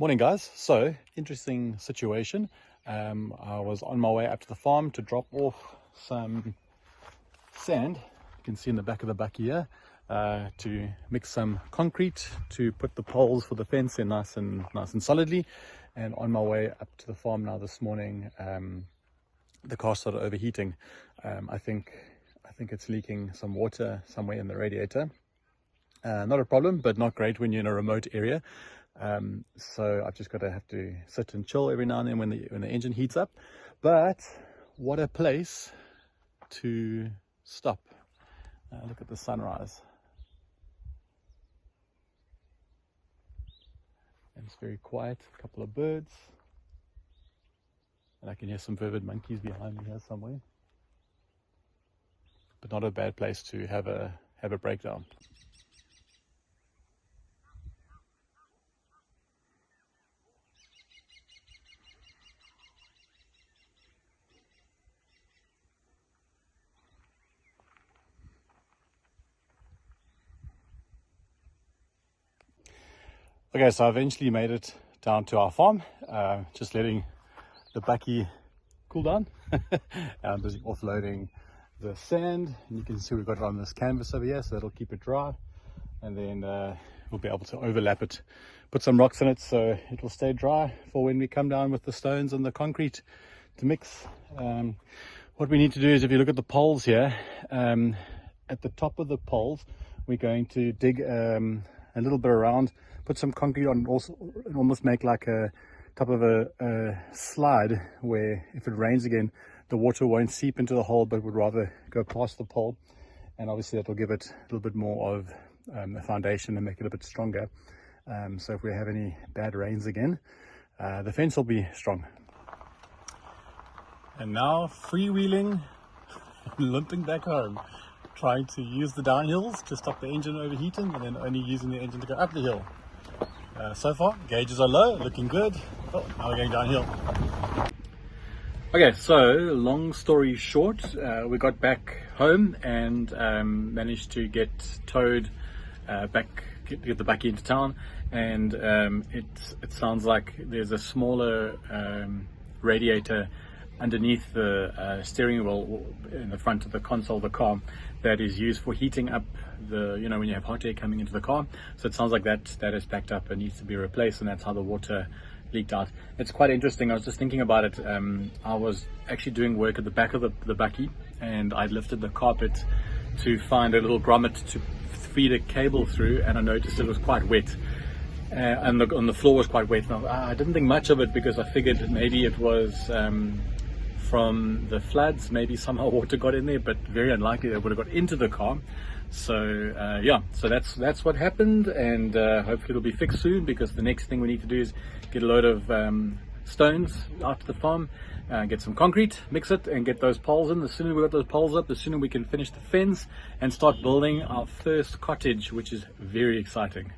Morning guys. So interesting situation. I was on my way up to the farm to drop off some sand. You can see in the back of the bakkie here, to mix some concrete to put the poles for the fence in nice and solidly. And on my way up to the farm now this morning, the car started overheating. I think it's leaking some water somewhere in the radiator. Not a problem, but not great when you're in a remote area. So I've just have to sit and chill every now and then when the engine heats up. But what a place to stop. Look at the sunrise. And it's very quiet, a couple of birds. And I can hear some vivid monkeys behind me here somewhere. But not a bad place to have a breakdown. Okay, so I eventually made it down to our farm, just letting the bakkie cool down. I'm busy offloading the sand, and you can see we've got it on this canvas over here, so that'll keep it dry. And then we'll be able to overlap it, put some rocks in it so it will stay dry for when we come down with the stones and the concrete to mix. What we need to do is, if you look at the poles here, at the top of the poles, we're going to dig a little bit around, put some concrete on, also almost make like a top of a slide where if it rains again, the water won't seep into the hole but would rather go past the pole. And obviously that will give it a little bit more of a foundation and make it a bit stronger. So if we have any bad rains again, the fence will be strong. And now freewheeling, limping back home, trying to use the downhills to stop the engine overheating, and then only using the engine to go up the hill. So far, gauges are low, looking good. Oh, now we're going downhill. Okay, so long story short, we got back home and managed to get towed back, get the bakkie into town. And it sounds like there's a smaller radiator underneath the steering wheel in the front of the console of the car that is used for heating up when you have hot air coming into the car. So it sounds like that is packed up and needs to be replaced, and that's how the water leaked out. It's quite interesting. I was just thinking about it. I was actually doing work at the back of the bakkie, and I lifted the carpet to find a little grommet to feed a cable through, and I noticed it was quite wet. And the floor was quite wet. Now, I didn't think much of it because I figured maybe it was from the floods, maybe somehow water got in there, but very unlikely that would have got into the car. So yeah, so that's what happened, and hopefully it'll be fixed soon, because the next thing we need to do is get a load of stones out to the farm, get some concrete, mix it, and get those poles in. The sooner we got those poles up, the sooner we can finish the fence and start building our first cottage, which is very exciting.